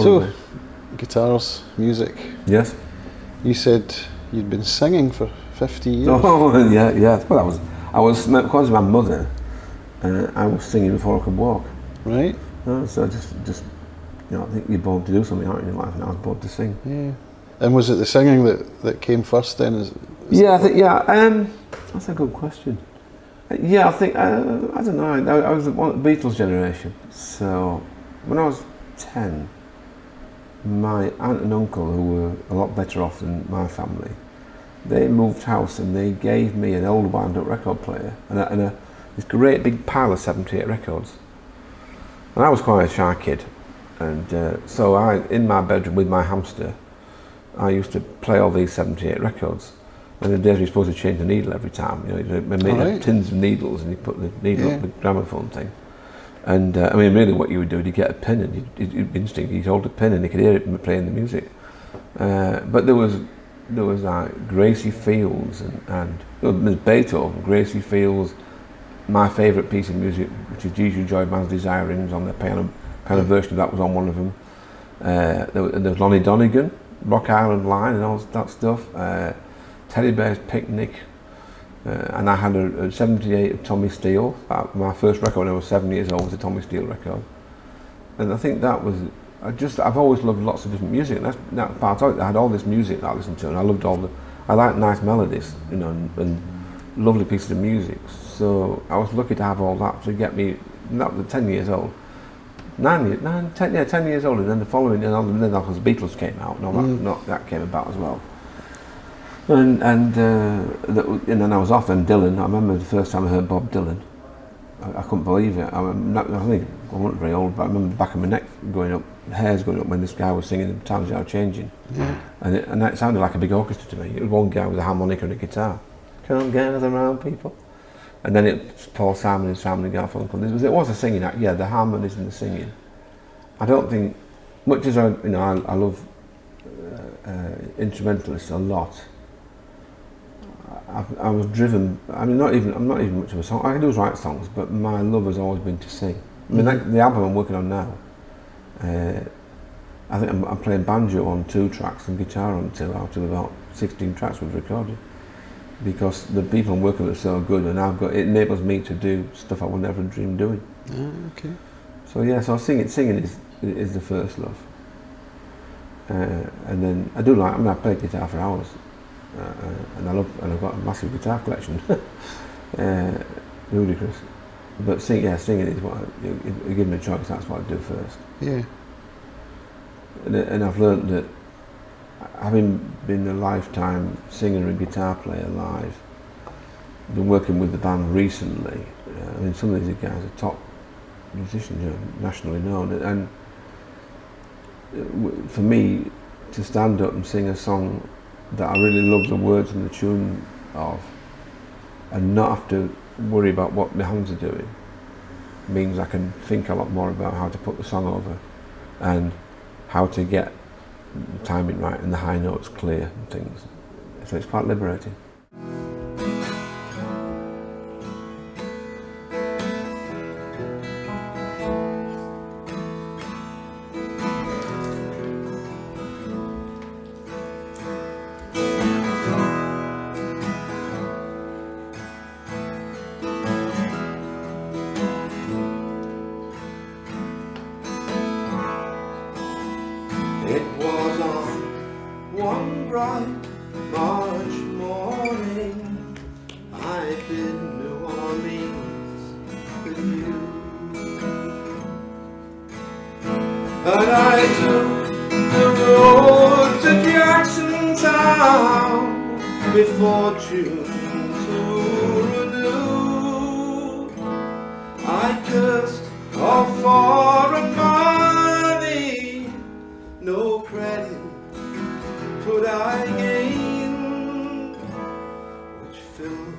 Probably. So, guitars, music. Yes. You said you'd been singing for 50 years. Oh, yeah. Well, because of my mother, I was singing before I could walk. Right. So just, I think you're born to do something, aren't you, in life? And I was born to sing. Yeah. And was it the singing that came first then? That's a good question. Yeah, I think, I don't know, I was one of the Beatles generation. So when I was 10, my aunt and uncle, who were a lot better off than my family, they moved house and they gave me an old wound-up record player and this great big pile of 78 records. And I was quite a shy kid, and so in my bedroom with my hamster, I used to play all these 78 records. And the days you're supposed to change the needle every time, they made tins of needles and you put the needle up the gramophone thing. And really what you would do, you'd get a pin and you'd hold a pin and you could hear it playing the music. But there was like Gracie Fields and there's Beethoven, Gracie Fields, my favourite piece of music, which is Usually Joy Man's Desire Rings, on the piano version of that was on one of them. There was Lonnie Donegan, Rock Island Line and all that stuff. Teddy Bear's Picnic, and I had a 78 of Tommy Steele. My first record when I was 7 years old was a Tommy Steele record, and I think that was. I've always loved lots of different music, and that part of it. I had all this music that I listened to, and I loved I liked nice melodies, and lovely pieces of music. So I was lucky to have all that to get me. That was 10 years old. 10 years old, and then the following, and then of course the Beatles came out, and all that came about as well. And then I was off, and Dylan, I remember the first time I heard Bob Dylan, I couldn't believe it. I wasn't very old, but I remember the back of my neck going up, the hairs going up when this guy was singing The Times Are Changing. Yeah. And it sounded like a big orchestra to me. It was one guy with a harmonica and a guitar. Come gather around, people. And then it's Paul Simon and Simon and Garfunkel. It was a singing act, the harmonies and the singing. I don't think, much as I love instrumentalists a lot, I was driven. I'm not even much of a song. I can do is write songs, but my love has always been to sing. The album I'm working on now, I think I'm playing banjo on 2 tracks and guitar on 2 out of about 16 tracks we've recorded, because the people I'm working with are so good, and it enables me to do stuff I would never dream doing. Okay. So singing is the first love, and then I do I play guitar for hours. And I've got a massive guitar collection, ludicrous. But singing is what you give me a choice. That's what I do first. Yeah. And I've learned that, having been a lifetime singer and guitar player live, been working with the band recently. Some of these guys are top musicians, nationally known, and for me to stand up and sing a song that I really love the words and the tune of, and not have to worry about what my hands are doing, means I can think a lot more about how to put the song over and how to get the timing right and the high notes clear and things. So it's quite liberating. It was on one bright March morning I'd been New Orleans with you, and I took the road to Jackson Town with fortune to renew. I cursed all foreign money, no credit could I gain, which filled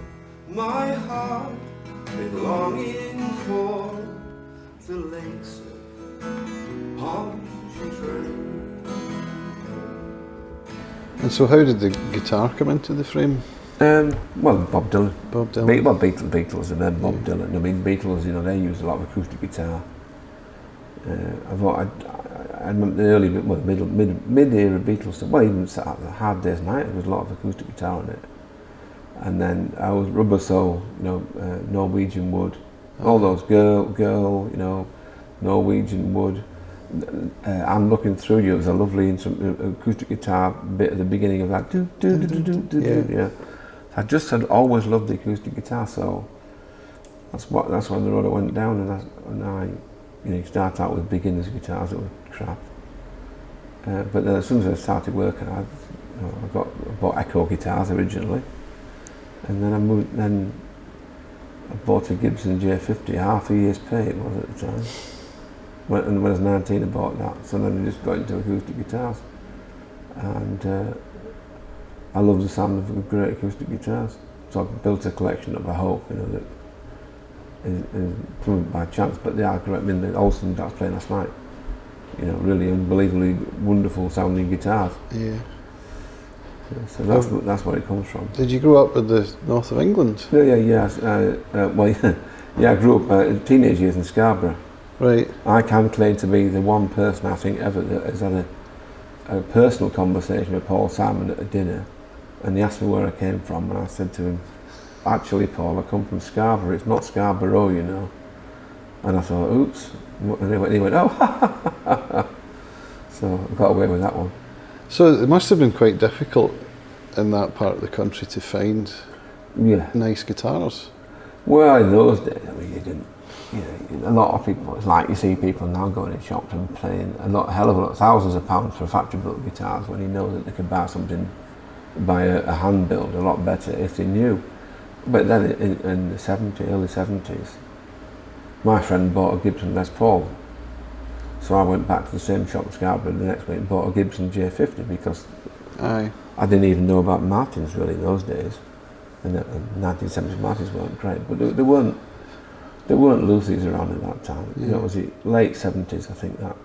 my heart with longing for the lakes of Pontchartrain. And so how did the guitar come into the frame? Well, Bob Dylan. Beatles, and then Bob Dylan. Beatles, they used a lot of acoustic guitar. I remember the early, well, mid-era Beatles stuff. Well, even at the Hard Day's Night, there was a lot of acoustic guitar on it. And then I was Rubber Soul, Norwegian Wood, all those girl, Norwegian Wood. I'm Looking Through You. It was a lovely acoustic guitar bit at the beginning of that. Yeah. I just had always loved the acoustic guitar, so that's when the road I went down, and I you start out with beginners guitars that were crap. But then as soon as I started working, I bought Echo guitars originally, and then I bought a Gibson J50, half a year's pay it was at the time. When I was 19 I bought that, so then I just got into acoustic guitars. And I love the sound of great acoustic guitars. So I've built a collection of, I hope, that is proven by chance, but they are great. I mean, the Olsen that I was playing last night, really unbelievably wonderful sounding guitars. Yeah. So that's where it comes from. Did you grow up with the north of England? I grew up in teenage years in Scarborough. Right. I can claim to be the one person I think ever that has had a personal conversation with Paul Simon at a dinner, and he asked me where I came from, and I said to him, actually Paul, I come from Scarborough, it's not Scarborough, And I thought, oops, and he went, oh, ha ha ha ha. So I got away with that one. So it must have been quite difficult in that part of the country to find nice guitars. Well, in those days, I mean, you didn't. A lot of people, it's like you see people now going in shops and playing hell of a lot, thousands of pounds for factory-built guitars when you know that they could buy something, buy a hand-built a lot better if they knew. But then in the early 70s, my friend bought a Gibson Les Paul. So I went back to the same shop in Scarborough the next week and bought a Gibson J50 because I didn't even know about Martins really in those days. And the 1970s Martins weren't great, but there weren't luthiers around at that time. Yeah. It was the late 70s, I think, that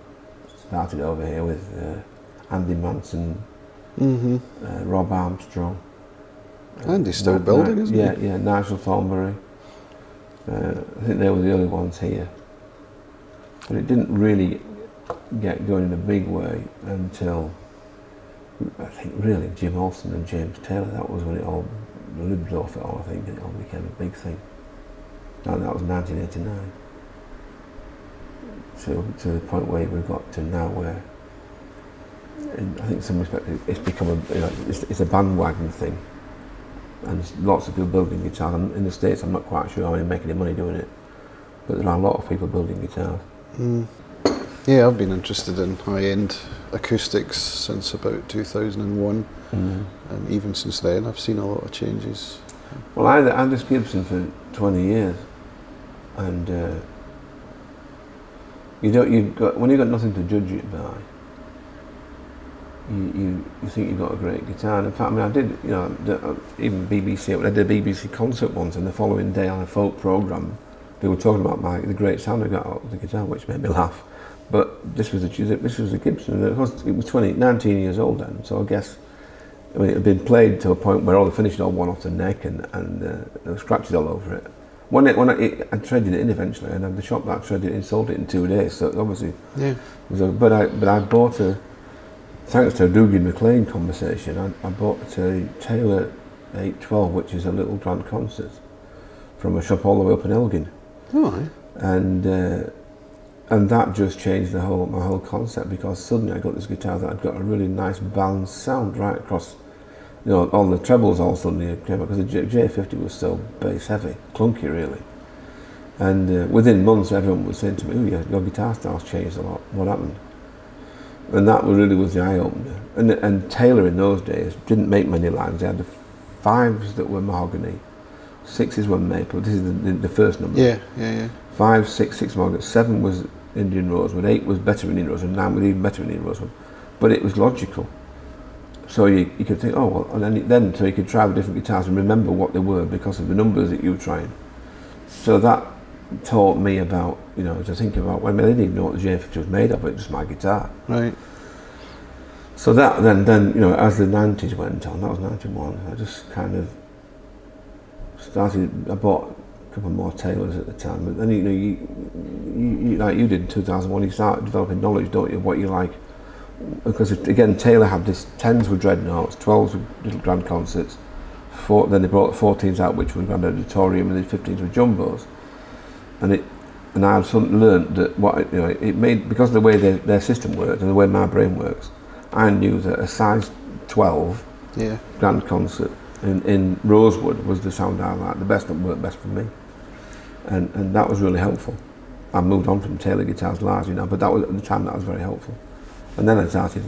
started over here with Andy Manson, Rob Armstrong. Andy's still building, isn't he? Yeah, Nigel Thornberry. I think they were the early ones here. But it didn't really get going in a big way until, I think, really Jim Olsen and James Taylor. That was when it all lived off it all, I think, and it all became a big thing. And that was 1989. To the point where we've got to now where, I think in some respect it's become it's a bandwagon thing. And there's lots of people building guitars. In the States, I'm not quite sure how they make any money doing it, but there are a lot of people building guitars. Yeah, I've been interested in high-end acoustics since about 2001, and even since then I've seen a lot of changes. Well, I had this Gibson for 20 years, and when you've got nothing to judge it by, you think you've got a great guitar. And in fact, I mean, I did, even BBC, I did a BBC concert once, and the following day on a folk programme, they were talking about the great sound I got out of the guitar, which made me laugh. But this was a Gibson, and it was 19 years old then, so I guess, I mean, it had been played to a point where all the finish had all worn off the neck, and there were scratches all over it. I traded it in eventually, and the shop that I traded it in sold it in 2 days, so obviously, but I bought thanks to a Dougie McLean conversation, I bought a Taylor 812, which is a little grand concert, from a shop all the way up in Elgin. Oh, right. And that just changed my whole concept, because suddenly I got this guitar that had got a really nice balanced sound right across. All the trebles all suddenly came up, because the J50 was so bass heavy, clunky really. And within months, everyone was saying to me, "Oh, your guitar style's changed a lot. What happened?" And that really was the eye opener. And Taylor in those days didn't make many lines. They had the 5s that were mahogany, 6s were maple. This is the first number. Yeah. 5, 6 mahogany. 7 was Indian rosewood. 8 was better Indian rosewood. 9 was even better Indian rosewood. But it was logical. So you could think, oh well, and then so you could try the different guitars and remember what they were because of the numbers that you were trying. So that taught me about, to think about. I didn't even know what the J50 was made of. It was just my guitar. Right. So that then as the 90s went on, that was 91. I just kind of started. I bought couple more tailors at the time. But then you like you did in 2001, you start developing knowledge, don't you, what you like. Because again, Taylor had this 10s were dreadnoughts, 12s were little grand concerts, then they brought 14s out, which were grand auditorium, and the 15s were jumbos. And I learned that it made, because of the way their system worked and the way my brain works, I knew that a size 12 grand concert in Rosewood was the sound I liked, the best that worked best for me, and that was really helpful. I moved on from Taylor guitars largely now, but that was at the time that was very helpful. And then I started,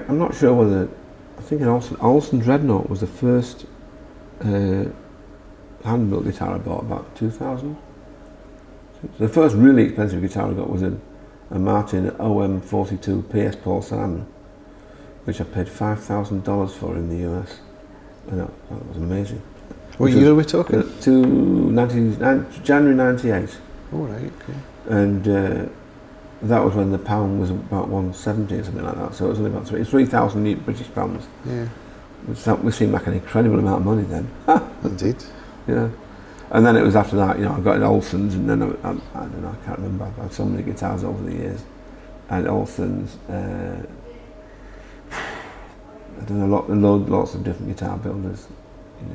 I'm not sure whether, I think an Olsen Dreadnought was the first hand-built guitar I bought, about 2000. The first really expensive guitar I got was a Martin OM42 PS Paul Simon, which I paid $5,000 for in the US, and that was amazing. What year are we talking? January 98. All right, okay. And that was when the pound was about 170 or something like that, so it was only about 3,000 British pounds. Yeah. Which seemed like an incredible amount of money then. Indeed. Yeah. And then it was after that, I got in Olsen's, and then I don't know, I can't remember. I've had so many guitars over the years. I had Olsen's, I don't know, lots of different guitar builders.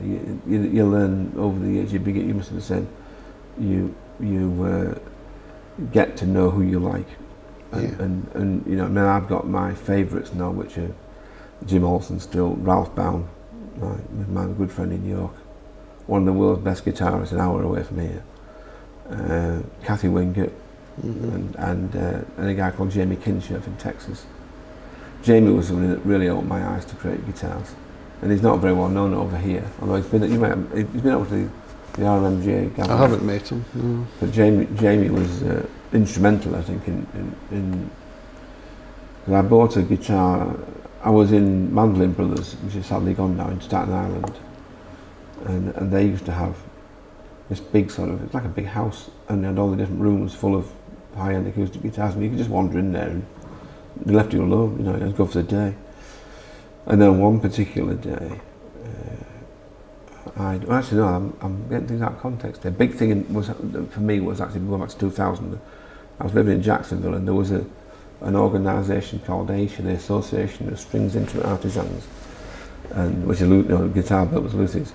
You learn over the years. You must have said, you get to know who you like, and now I've got my favourites now, which are Jim Olsen still, Ralph Bown, my good friend in York, one of the world's best guitarists, an hour away from here, Kathy Wingett, and a guy called Jamie Kinshirf in Texas. Jamie was somebody that really opened my eyes to create guitars, and he's not very well known over here, although he's been up to the RMJ gathering. I haven't met him, no. But Jamie was instrumental, I think, in I bought a guitar. I was in Mandolin Brothers, which is sadly gone now, in Staten Island, and they used to have this big it's like a big house, and they had all the different rooms full of high-end acoustic guitars, and you could just wander in there, and they left you alone, and go for the day. And then one particular day, I'm getting things out of context. The big thing for me was actually going back to 2000. I was living in Jacksonville, and there was an organisation called ASHA, the Association of Strings Instrument Artisans, and which is guitar builders, luthiers,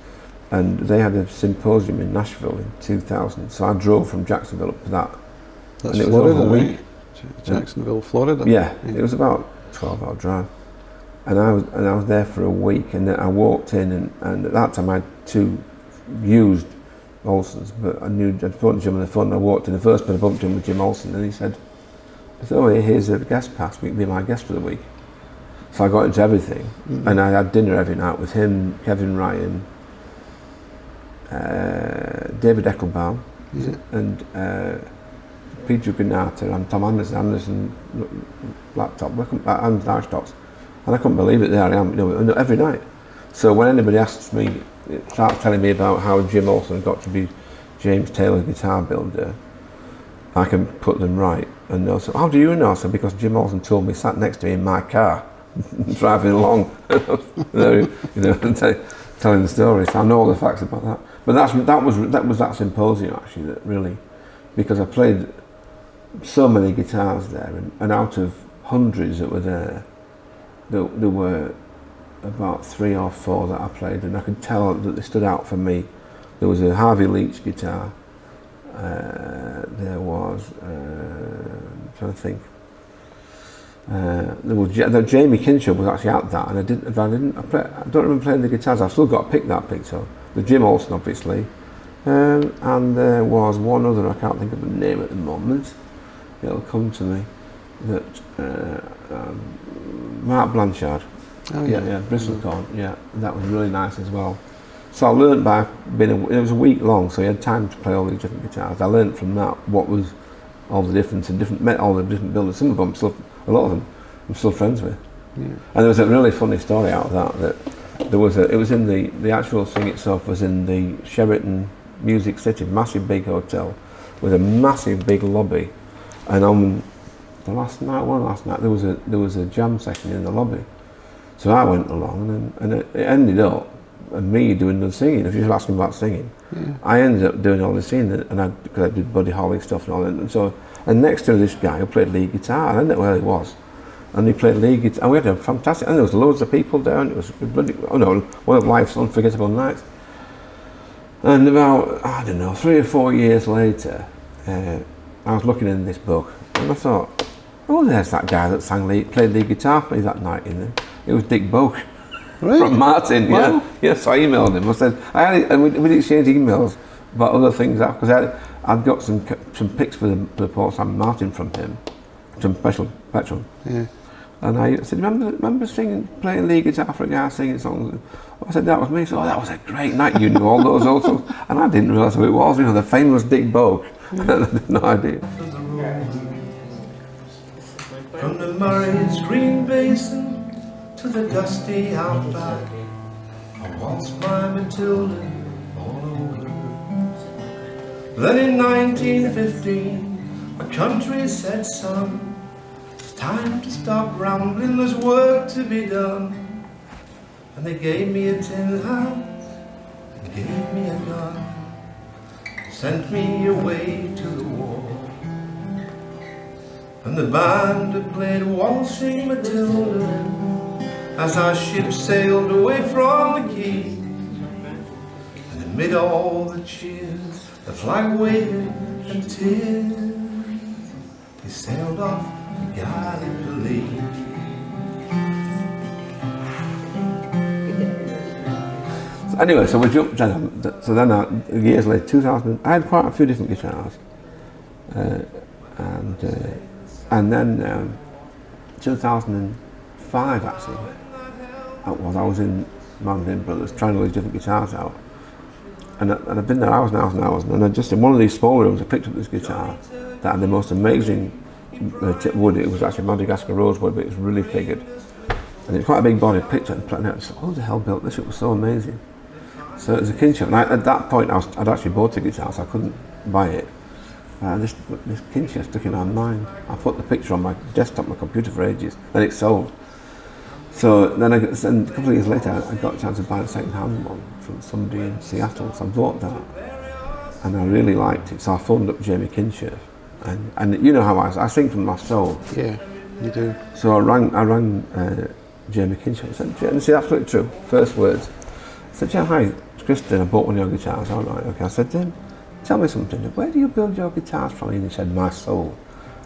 and they had a symposium in Nashville in 2000. So I drove from Jacksonville up to that. That's and it was Florida, over a week. Right? Jacksonville, Florida. Yeah, it was about a 12-hour drive. And I was there for a week, and then I walked in, and at that time I had 2 used Olsons, but I'd spoken to Jim on the phone, and I walked in. The first bit I bumped him with Jim Olsen, and he said, here's a guest pass, you can be my guest for the week. So I got into everything, and I had dinner every night with him, Kevin Ryan, David Eckelbaum, and Peter Granata, and Tom Anderson laptop, and Archtops. And I couldn't believe it. There I am, every night. So when anybody asks me, starts telling me about how Jim Olsen got to be James Taylor's guitar builder, I can put them right. And they'll say, how do you know? So because Jim Olsen told me, sat next to me in my car, driving along, telling the story. So I know all the facts about that. But that was that symposium actually that really, because I played so many guitars there, and out of hundreds that were there were about 3 or 4 that I played, and I could tell that they stood out for me. There was a Harvey Leach guitar. There was I'm trying to think. There was Jamie Kinshirf was actually at that, and I don't remember playing the guitars. I've still got to pick that picture. The Jim Olsen, obviously, and there was one other. I can't think of the name at the moment. It'll come to me. That Mark Blanchard. Oh, yeah, Bristlecorn. Yeah, that was really nice as well. So I learned by it was a week long, so you had time to play all these different guitars. I learned from that what was all the difference and met all the different builders. Some of them, a lot of them, I'm still friends with. Yeah. And there was a really funny story out of that there was it was in the actual thing itself was in the Sheraton Music City, massive big hotel with a massive big lobby, and on the last night there was a jam session in the lobby. So I went along, and it ended up and me doing the singing. If you're asking about singing, I ended up doing all the singing, and because I did Buddy Holly stuff and all that. And next to this guy who played lead guitar, I didn't know where he was, and he played lead guitar. And we had a fantastic, and there was loads of people down. It was one of life's unforgettable nights. And about, I don't know, 3 or 4 years later, I was looking in this book, and I thought, oh, there's that guy that played lead guitar for me that night. It was Dick Boak. Really? From Martin, Wow. yeah. So I emailed him. I said, and we'd exchanged emails about other things because I'd got some pics for the Port Sam Martin from him, some special petrol. Yeah. And I said, remember playing lead guitar for a guy singing songs? I said, that was me. So, that was a great night. You knew all those old songs. And I didn't realise who it was. The famous Dick Boak. I had no idea. From the Murray's green basin to the dusty outback, I waltzed my Matilda all over. Then in 1915, my country said, son, it's time to stop rambling, there's work to be done. And they gave me a tin house and gave me a gun, sent me away to the war. And the band had played Waltzing Matilda as our ship sailed away from the quay. And amid all the cheers, the flag waving and tears, we sailed off to Gallipoli. Anyway, so we jumped. So then, years later, 2000, I had quite a few different guitars, and then 2005 actually, I was in Mandarin Brothers trying all these different guitars out, and I've been there hours and hours and hours, and I just in one of these small rooms I picked up this guitar that had the most amazing wood. It was actually Madagascar rosewood, but it was really figured, and it's quite a big body. I picked it and played it. I said, "Oh, the hell built this? It was so amazing." So it was a kinship, and at that point I'd actually bought a guitar, so I couldn't buy it. This kinship stuck in my mind. I put the picture on my desktop, my computer for ages, and it sold. So then a couple of years later, I got a chance to buy a second-hand one from somebody in Seattle. So I bought that, and I really liked it. So I phoned up Jamie Kinship, and you know how I sing from my soul. Yeah, you do. So I rang Jamie Kinship and said, and it's absolutely true. First words. I said, "Yeah, hi, it's Kristen. I bought one of your guitars." All right, okay. I said, "Tell me something. Where do you build your guitars from?" And he said, "My soul."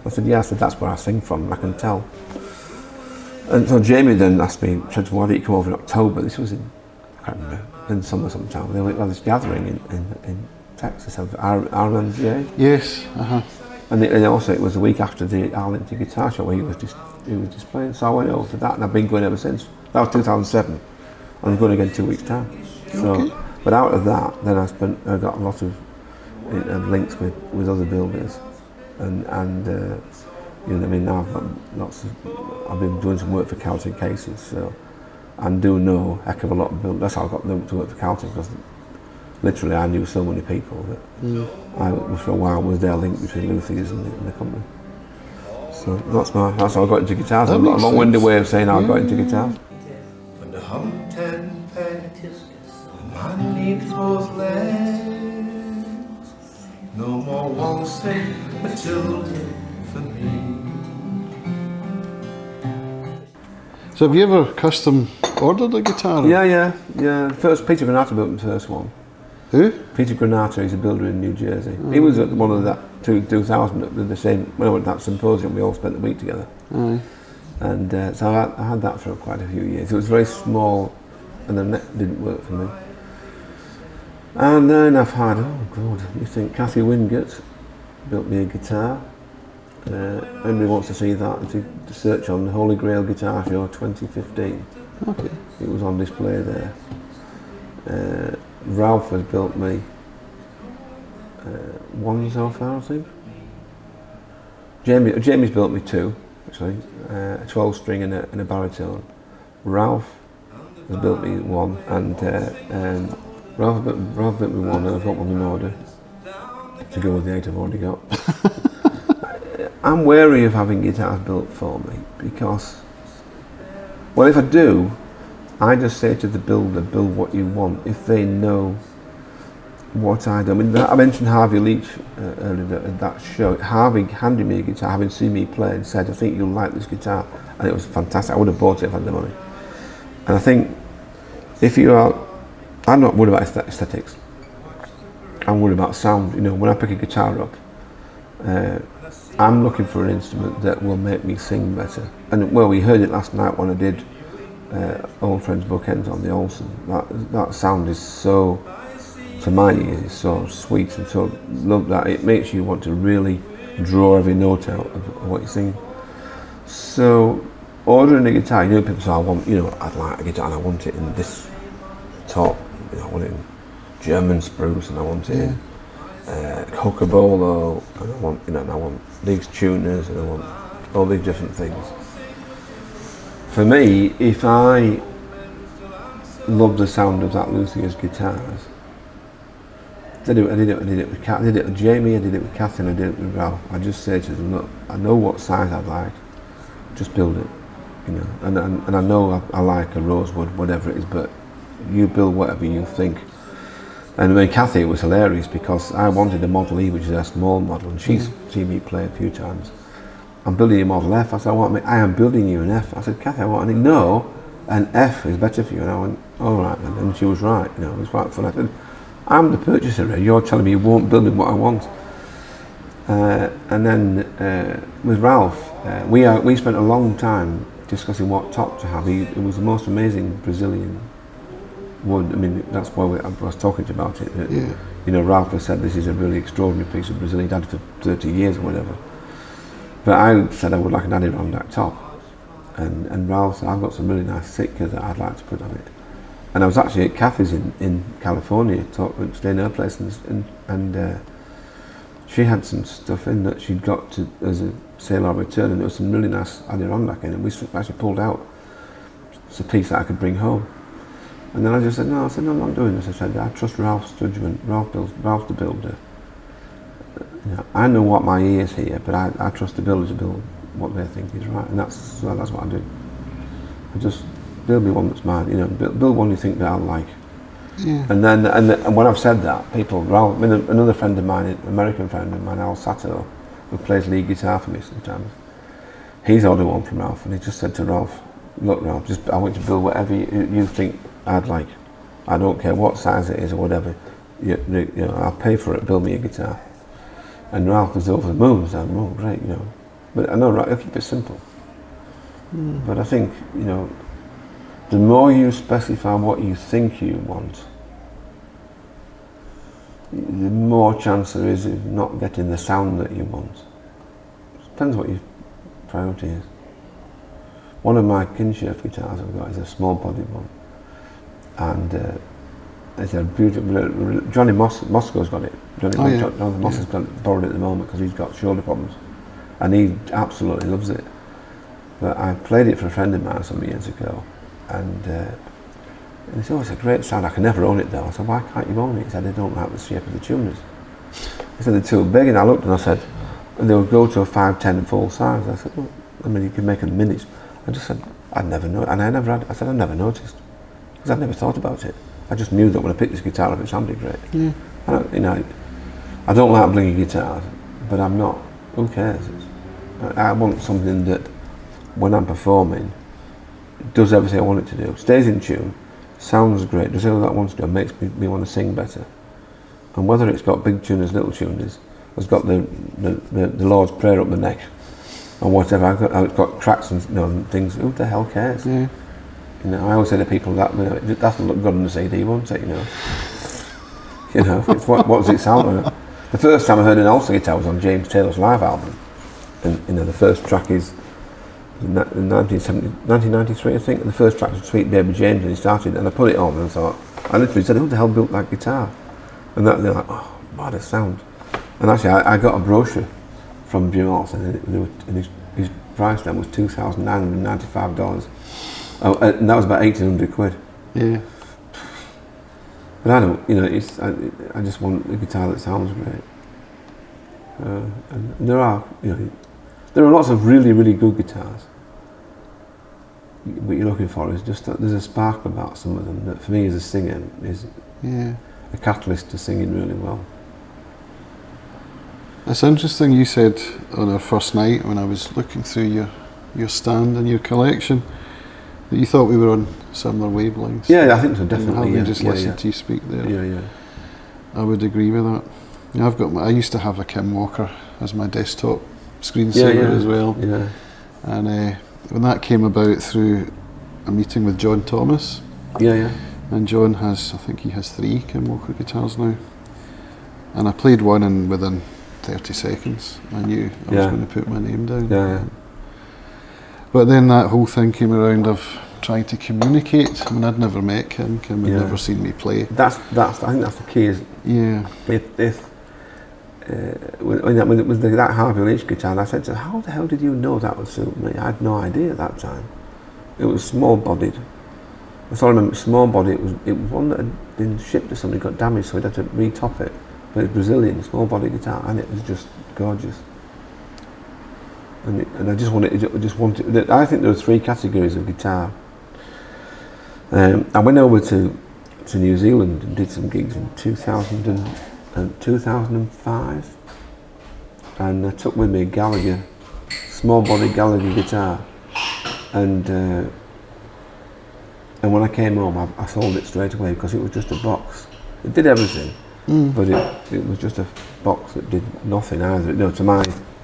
I said, "Yeah." I said, "That's where I sing from. I can tell." And so Jamie then asked me, said, "Why don't you come over in October?" This was I can't remember, in summer sometime. They went to this gathering in Texas of RMJ. Yes. And also it was a week after the Arlington Guitar Show where he was displaying. So I went over to that, and I've been going ever since. That was 2007. I'm going again 2 weeks' time. So, Okay. But out of that, then I got a lot of links with other builders, and you know what I mean. Now I've got I've been doing some work for Celtic Cases, so I do know a heck of a lot of builders. That's how I got them to work for Celtic, because literally I knew so many people that I for a while was their link between luthiers and the company. So that's how I got into guitars. A long-winded way of saying how I got into guitars. When the hum 10 pegs, the man needs both legs. No more waltzing Matilda for me. So have you ever custom ordered a guitar? Yeah. First, Peter Granata built the first one. Who? Peter Granata, he's a builder in New Jersey. He was at one of that 2000 at the same, when I went to that symposium, we all spent the week together. Aye. And so I had that for quite a few years. It was very small, and the neck didn't work for me. And then I've had, you think Kathy Wingate built me a guitar. Anybody wants to see that, if you search on the Holy Grail Guitar Show 2015. Okay. It was on display there. Ralph has built me one so far, I think. Jamie's built me two, actually, a 12-string and a baritone. Ralph has built me one, and Ralph built me one, and I've got one in order to go with the 8 I've already got. I'm wary of having guitars built for me because, well, if I do, I just say to the builder, build what you want. If they know what I do. I mean, I mentioned Harvey Leach earlier at that show. Harvey handed me a guitar, having seen me play, and said, I think you'll like this guitar. And it was fantastic. I would have bought it if I had the money. And I think if you are, I'm not worried about aesthetics. I'm worried about sound. You know, when I pick a guitar up, I'm looking for an instrument that will make me sing better. And well, we heard it last night when I did Old Friends Bookends on the Olsen. That sound is so, to my ears, is so sweet and so love that it makes you want to really draw every note out of what you're singing. So ordering a guitar, you know, people say, I'd like a guitar and I want it in this top, you know, I want it in German spruce and I want it in Cocobolo, and I want, you know, and I want these tuners and I want all these different things. For me, if I love the sound of that Luthier's guitars, I did it with Kat, I did it with Jamie, I did it with Catherine, I did it with Ralph. I just say to them, look, I know what size I'd like, just build it, you know. And I know I like a rosewood, whatever it is, but you build whatever you think. And with Kathy, it was hilarious because I wanted a Model E, which is a small model, and she's seen me play a few times. I'm building a Model F. I said, I am building you an F. I said, Kathy, no, an F is better for you. And I went, all right, and she was right. You know, it was quite fun. I said, I'm the purchaser. You're telling me you won't build me what I want. And then with Ralph, we spent a long time discussing what top to have. It was the most amazing Brazilian wood. I mean, that's why I was talking to you about it. You know, Ralph has said this is a really extraordinary piece of Brazilian. He'd had it for 30 years or whatever. But I said I would like an Adirondack top. And Ralph said, I've got some really nice Sitka that I'd like to put on it. And I was actually at Kathy's in California, staying in her place, and she had some stuff in that she'd got to as a sale or return, and there was some really nice Adirondack in it. We actually pulled out. It's a piece that I could bring home. And then I just said, no, I'm not doing this. I said, I trust Ralph's judgment. Ralph's the builder. You know, I know what my ear is here, but I trust the builder to build what they think is right, and that's what I do. I just build me one that's mine. You know, build one you think that I'll like. Yeah. And when I've said that, Ralph, another friend of mine, an American friend of mine, Al Sato, who plays lead guitar for me sometimes, he's ordered one from Ralph, and he just said to Ralph, look, Ralph, I want you to build whatever you think I'd like. I don't care what size it is or whatever. You know, I'll pay for it. Build me a guitar. And Ralph was over the moon. Said, "Oh, great, you know." But I know, right? I'll keep it simple. But I think, you know, the more you specify what you think you want, the more chance there is of not getting the sound that you want. Depends what your priority is. One of my Kinshirf guitars I've got is a small bodied one. And it's a beautiful, Johnny Moscow's got it. Johnny Moss has borrowed it at the moment because he's got shoulder problems. And he absolutely loves it. But I played it for a friend of mine some years ago. And he said, oh, it's a great sound. I can never own it though. I said, why can't you own it? He said, they don't like the shape of the tuners. He said, they're too big. And I looked and I said, and they would go to a 510 full size. I said, well, I mean, you can make them minis. I just said, I'd never know. And I never noticed. Because I'd never thought about it. I just knew that when I picked this guitar up, it sounded great. Yeah. I don't like blingy guitars, but I'm not. Who cares? I want something that, when I'm performing, does everything I want it to do. Stays in tune, sounds great, does everything I want to do, makes me want to sing better. And whether it's got big tuners, little tuners, has got the Lord's Prayer up the neck, or whatever. It's got cracks and things. Who the hell cares? Yeah. You know, I always say to people that it doesn't look good on the CD, won't it? You know, it's what does it sound like? The first time I heard an Olsen guitar was on James Taylor's live album, and the first track is 1993, I think. And the first track was Sweet Baby James, and he started, and I put it on, and I literally said, "Who the hell built that guitar?" And they're like, "Oh, what a sound!" And actually, I got a brochure from Jim Olsen, and his price then was $2,995. Oh, and that was about 1,800 quid. Yeah. But I don't, I just want a guitar that sounds great. And there are lots of really, really good guitars. what you're looking for is just that there's a spark about some of them that for me as a singer is a catalyst to singing really well. It's interesting you said on our first night when I was looking through your stand and your collection that you thought we were on similar wavelengths. Yeah, I think so, definitely. Having just listened to you speak there, Yeah. I would agree with that. Yeah, I used to have a Kim Walker as my desktop screensaver as well. Yeah. And when that came about through a meeting with John Thomas. Yeah. And John I think he has 3 Kim Walker guitars now. And I played one and within 30 seconds I knew I was going to put my name down. Yeah. But then that whole thing came around of trying to communicate. I mean, I'd never met Kim had never seen me play. I think that's the key. Is when it was that Harvey Leach guitar, I said to her, how the hell did you know that would suit me? I had no idea at that time. It was small bodied. That's all I remember, small body. It was one that had been shipped to somebody, got damaged, so we'd had to retop it. But it's Brazilian, small body guitar, and it was just gorgeous. And I just wanted. I think there were 3 categories of guitar. I went over to New Zealand and did some gigs in 2005, and I took with me a Gallagher, small body Gallagher guitar, and when I came home I sold it straight away because it was just a box. It did everything, but it was just a box that did nothing either. No,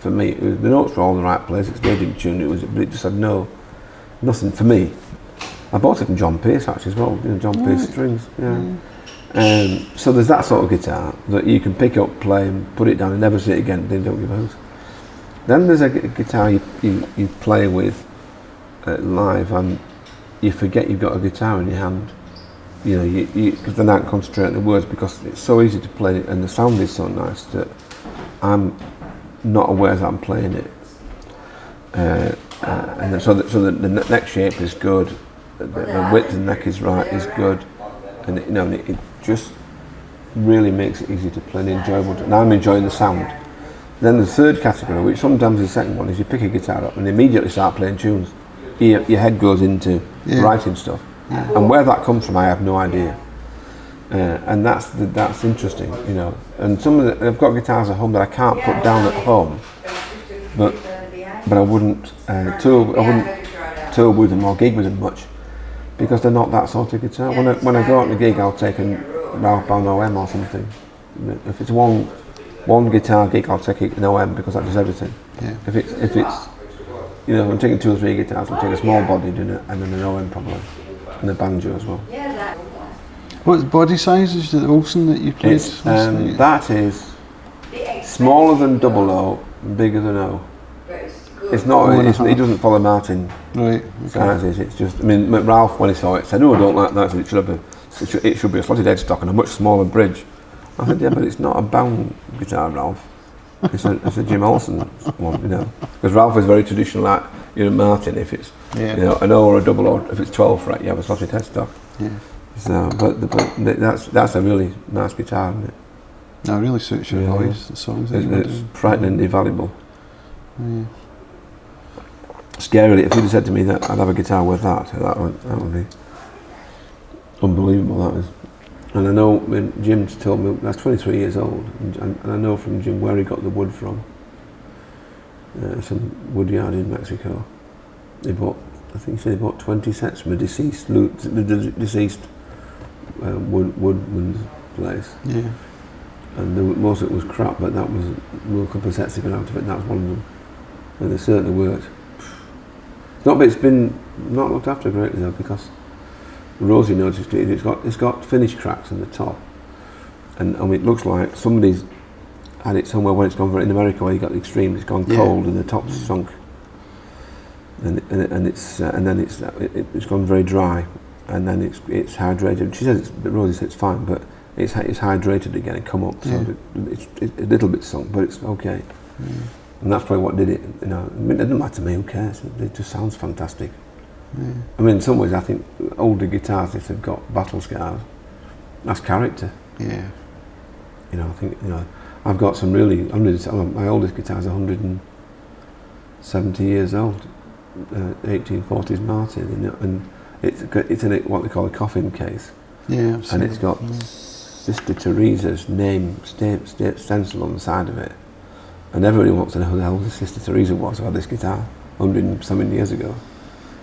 for me, it was, the notes were all in the right place. It's made in tune. But it just had nothing for me. I bought it from John Pearce actually as well. John Pearce strings. Yeah. So there's that sort of guitar that you can pick up, play, and put it down and never see it again. They don't give a hoot. Then there's a guitar you play with live, and you forget you've got a guitar in your hand. Because then I can't concentrate on the words because it's so easy to play it, and the sound is so nice that I'm not aware that I'm playing it. And so the neck shape is good, the width of the neck is right, is good, and it just really makes it easy to play and enjoyable. And I'm enjoying the sound. Then the third category, which sometimes is the second one, is you pick a guitar up and immediately start playing tunes. Your head goes into writing stuff, and where that comes from, I have no idea. And that's interesting, And some of I've got guitars at home that I can't put down at home, but I wouldn't tour with them or gig with them much because they're not that sort of guitar. When I go out on a gig, I'll take a Ralph Brown OM or something. If it's one guitar gig, I'll take an OM because that does everything. Yeah. If it's I'm taking 2 or 3 guitars, I'll take a small body and then an OM probably, and a banjo as well. What body size is the Olsen that you played? That is smaller than double O, bigger than O. It's not. It doesn't follow Martin sizes. It's just. I mean, Ralph when he saw it said, "Oh, I don't like that. It should be a slotted headstock and a much smaller bridge." I said, "Yeah, but it's not a bound guitar, Ralph. It's a Jim Olsen one, Because Ralph is very traditional. Like Martin, if it's an O or a double O, if it's 12 fret, you have a slotted headstock. Yeah. So, but that's a really nice guitar, isn't it? No, it really suits your voice. The songs it's frighteningly valuable. Yeah. Scarily, if you'd have said to me that I'd have a guitar with that would be unbelievable. That is, and I know when Jim's told me that's 23 years old, and I know from Jim where he got the wood from. Some wood yard in Mexico. I think he said he bought 20 sets from a deceased woodman's place. Yeah. And most of it was crap, but that was a couple of sets he got out of it, and that was one of them. And they certainly worked. It's been not looked after greatly though, because Rosie noticed it. It's got finish cracks in the top, and it looks like somebody's had it somewhere when it's gone in America where you got the extreme. It's gone cold and the top's sunk, and then it's gone very dry, and then it's hydrated. She says Rosie says it's fine, but it's hydrated again and come up, so it's a little bit sunk, but it's okay. And that's probably what did it. I mean, it doesn't matter to me. Who cares? It just sounds fantastic. Yeah. I mean, in some ways, I think older guitars, if they've got battle scars, that's character. Yeah. I think I've got some really. My oldest guitar's 170 years old, 1840s Martin, you know, and it's in what they call a coffin case. Yeah, I've seen And it's got Sister Teresa's name stencil on the side of it. And everybody wants to know who the hell Sister Teresa was about this guitar 100-something years ago.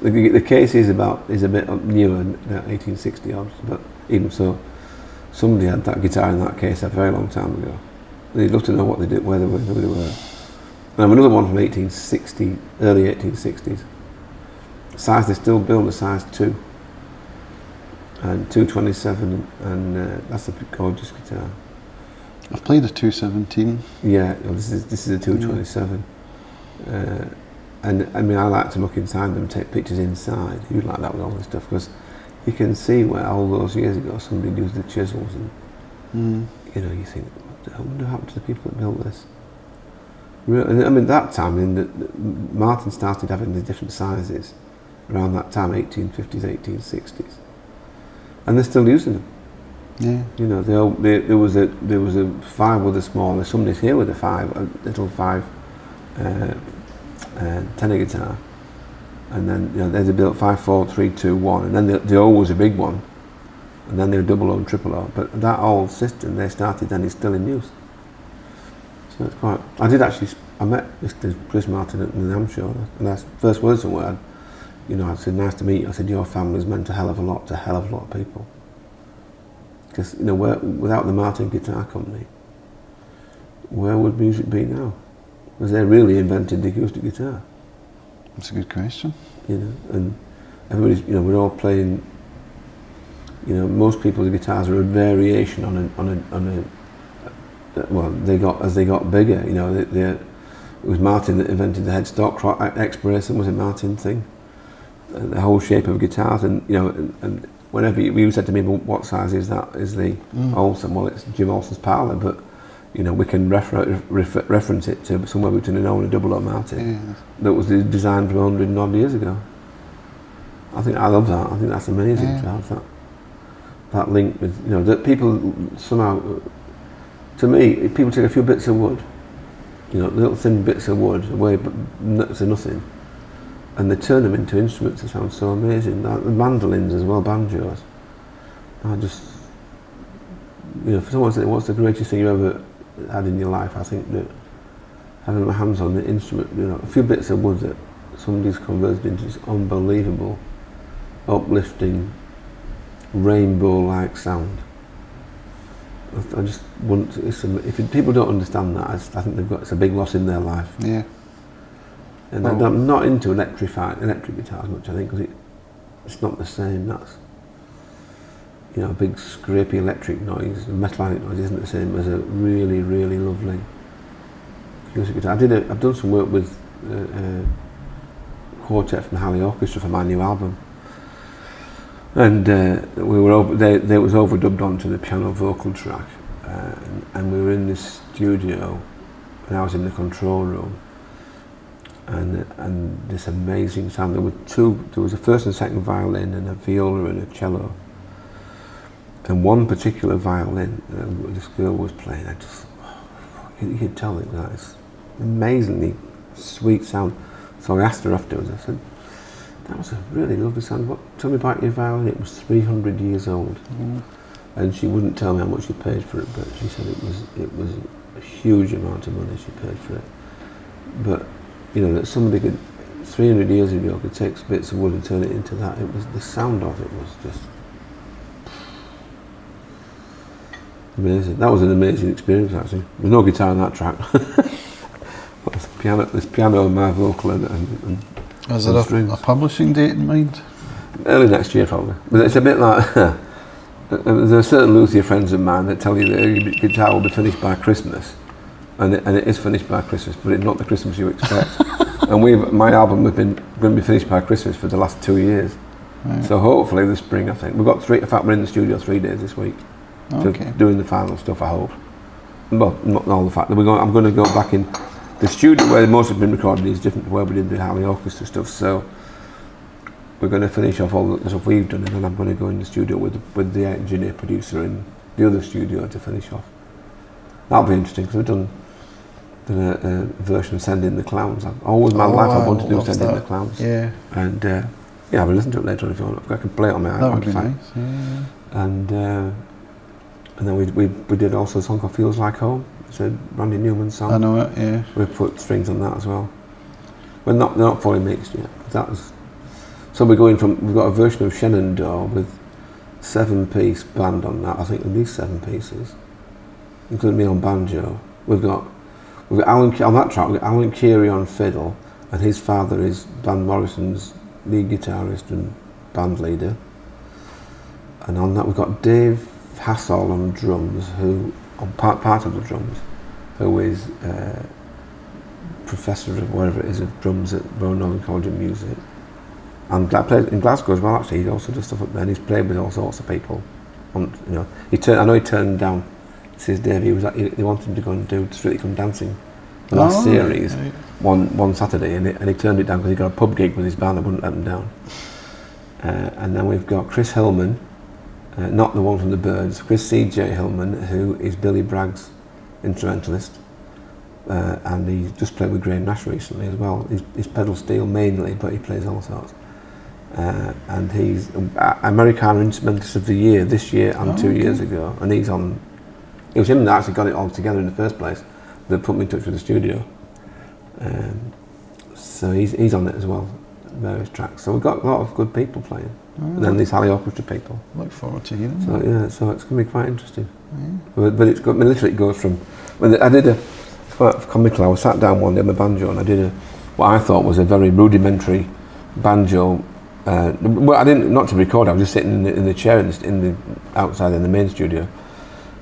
The case is a bit newer, 1860 odd, but even so, somebody had that guitar in that case a very long time ago. They'd love to know what they did, where they were, who they were. And I have another one from 1860, early 1860s. Size, they still build a size 2. And 227, and that's a gorgeous guitar. I've played a 217. Yeah, well, this is a 227. And I mean, I like to look inside them, take pictures inside. You like that with all this stuff, because you can see where all those years ago somebody used the chisels, and you know, you think, I wonder what happened to the people that built this. And I mean, that time, Martin started having the different sizes around that time, 1850s, 1860s, and they're still using them. Yeah. You know, there was a 5 with a small. Somebody's here with a little 5 tenor guitar, and then you know they built 5, 4, 3, 2, 1, and then the O was a big one, and then they were double O and triple O. But that old system they started then is still in use. So it's quite. I met Mr. Chris Martin at the NAMM show, and that's first words from word. You know, I said, "Nice to meet you." I said, "Your family's meant a hell of a lot to a hell of a lot of people." Because you know, without the Martin Guitar Company, where would music be now? Because they really invented the acoustic guitar. That's a good question. You know, and everybody's, you know, we're all playing. You know, most people's guitars are a variation on a. Well, as they got bigger. You know, it was Martin that invented the headstock. Expression was a Martin thing. The whole shape of guitars, and you know, and whenever you said to me, well, what size is that? Is the Olsen? Well, it's Jim Olsen's Parlour, but you know, we can reference it to somewhere between an O and a double O Martin that was designed from 100 and odd years ago. I love that. I think that's amazing to have that link with, you know, that people somehow, to me, people take a few bits of wood, you know, little thin bits of wood away, but to nothing, and they turn them into instruments that sound so amazing. The mandolins as well, banjos. I just, you know, for someone to say, what's the greatest thing you ever had in your life? I think that having my hands on the instrument, you know, a few bits of wood that somebody's converted into this unbelievable, uplifting, rainbow-like sound. I just want, if people don't understand that, I think it's a big loss in their life. Yeah. And I'm not into electric guitars much, I think, because it's not the same. That's, you know, a big scrapey electric noise, metallic noise isn't the same as a really, really lovely acoustic guitar. I've done some work with a quartet from the Halley Orchestra for my new album, and it was overdubbed onto the piano vocal track, and we were in this studio, and I was in the control room. And this amazing sound. There was a first and second violin and a viola and a cello. And one particular violin this girl was playing, you could tell it was this amazingly sweet sound. So I asked her afterwards, I said, that was a really lovely sound. Tell me about your violin. It was 300 years old. And she wouldn't tell me how much she paid for it, but she said it was a huge amount of money she paid for it. But you know, that somebody could, 300 years ago, could take bits of wood and turn it into that. It was, the sound of it was just amazing. That was an amazing experience, actually. There's no guitar on that track. There's piano and my vocal and Is there a publishing date in mind? Early next year, probably. But it's a bit like, there are certain luthier friends of mine that tell you that your guitar will be finished by Christmas. And it is finished by Christmas, but it's not the Christmas you expect. And my album has been going to be finished by Christmas for the last 2 years. Right. So hopefully this spring, I think. We've got in fact, we're in the studio 3 days this week. Okay. Doing the final stuff, I hope. Well, not all the fact that I'm going to go back in the studio where most have been recorded is different to where we did the Halley Orchestra stuff. So we're going to finish off all the stuff we've done, and then I'm going to go in the studio with the engineer producer in the other studio to finish off. That'll be interesting because we've done a version of Send in the Clowns. My life I wanted to do Send in the Clowns. Yeah. And yeah, I'll listen to it later on if you want. I can play it on my iPod. That would be nice. Yeah. And then we did also a song called Feels Like Home. It's a Randy Newman song. I know it, yeah. We put strings on that as well. They're not fully mixed yet. So we've got a version of Shenandoah with 7-piece band on that. I think at least 7 pieces, including me on banjo. We've got Alan on that track. We've got Alan Keary on fiddle, and his father is Van Morrison's lead guitarist and band leader. And on that we've got Dave Hassall on drums, who on part of the drums, who is professor of whatever it is of drums at Royal Northern College of Music. And plays in Glasgow as well. Actually, he also does stuff up there, and he's played with all sorts of people. I know he turned down. Says Dave, they wanted him to go and do Strictly Come Dancing, the last series, right. one Saturday, and he turned it down because he got a pub gig with his band that wouldn't let him down. And then we've got Chris Hillman, not the one from the Birds, Chris C.J. Hillman, who is Billy Bragg's instrumentalist, and he just played with Graham Nash recently as well. He's pedal steel mainly, but he plays all sorts. And he's Americana Instrumentalist of the Year this year and 2 years ago, and he's on. It was him that actually got it all together in the first place that put me in touch with the studio. So he's on it as well, various tracks. So we've got a lot of good people playing, and then these Halley Orchestra people. Look forward to hearing so that. Yeah, so it's going to be quite interesting. Yeah. But it's got, literally it goes from when I did it's quite comical. I was sat down one day on my banjo and I did what I thought was a very rudimentary banjo. Well, I didn't, not to record. I was just sitting in the chair outside in the main studio.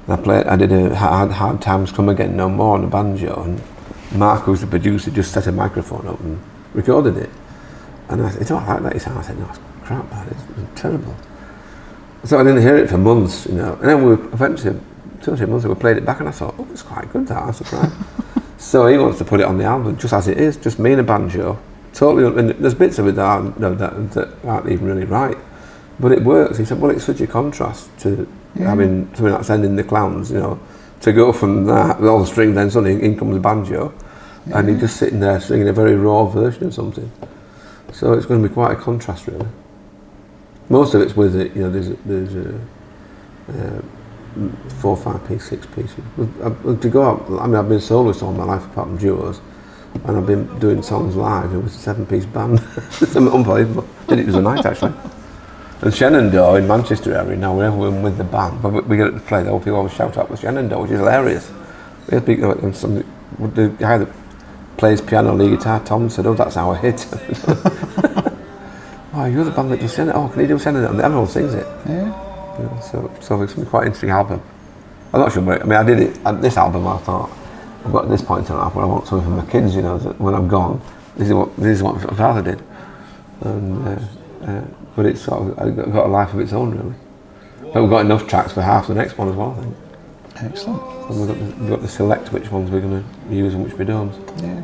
And I did a Hard Times Come Again No More on the banjo, and Mark, who's the producer, just set a microphone up and recorded it. And I said, "It's not like that." He said, "No, it's crap, man. It's terrible." So I didn't hear it for months, And then we eventually, 2 or 3 months ago, we played it back, and I thought, "Oh, it's quite good. That I'm surprised." So he wants to put it on the album just as it is, just me and a banjo. Totally, and there's bits of it that aren't even really right, but it works. He said, "Well, it's such a contrast to having something like Send in the Clowns, to go from that with all the strings, then suddenly in comes the banjo, and he's just sitting there singing a very raw version of something. So it's going to be quite a contrast, really. Most of it's with it, there's a 4, 5 piece, 6 pieces. To go out, I've been soloist all my life apart from duos. And I've been doing songs live. It was a 7-piece band. It's unbelievable. Did it the other night actually. And Shenandoah in Manchester area now, whenever we're with the band, but we get to play, the people always shout out with Shenandoah, which is hilarious. We had people, the guy that plays piano, lead guitar, Tom, said, "Oh, that's our hit." "Oh, you're the band that does Shenandoah. Oh, can you do Shenandoah?" And everyone sings it. Yeah. So it's going to be quite an interesting album. I'm not sure, I did it, this album I thought, I've got at this point in life where I want something for my kids, that when I'm gone, this is what my father did. But it's sort of got a life of its own, really. But we've got enough tracks for half the next one as well, I think. Excellent. And we've got to select which ones we're going to use and which we don't. Yeah.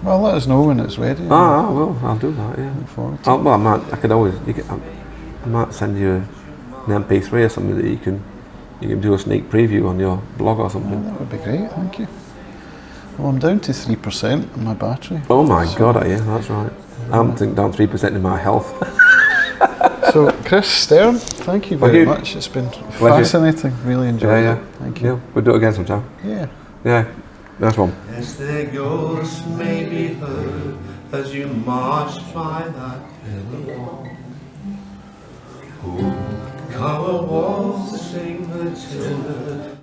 Well, let us know when it's ready. I will. I'll do that, yeah. Look forward to it. Well, I might send you an MP3 or something that you can do a sneak preview on your blog or something. Yeah, that would be great, thank you. Well, I'm down to 3% on my battery. Oh my God, are you? That's right. I'm down 3% in my health. So, Chris Stern, thank you very much. It's been fascinating. Really enjoyed it. Thank you. Yeah, we'll do it again sometime. Yeah. Yeah, nice one. Yes, their ghosts may be heard as you march by that hill wall. Who come a waltz to sing Matilda?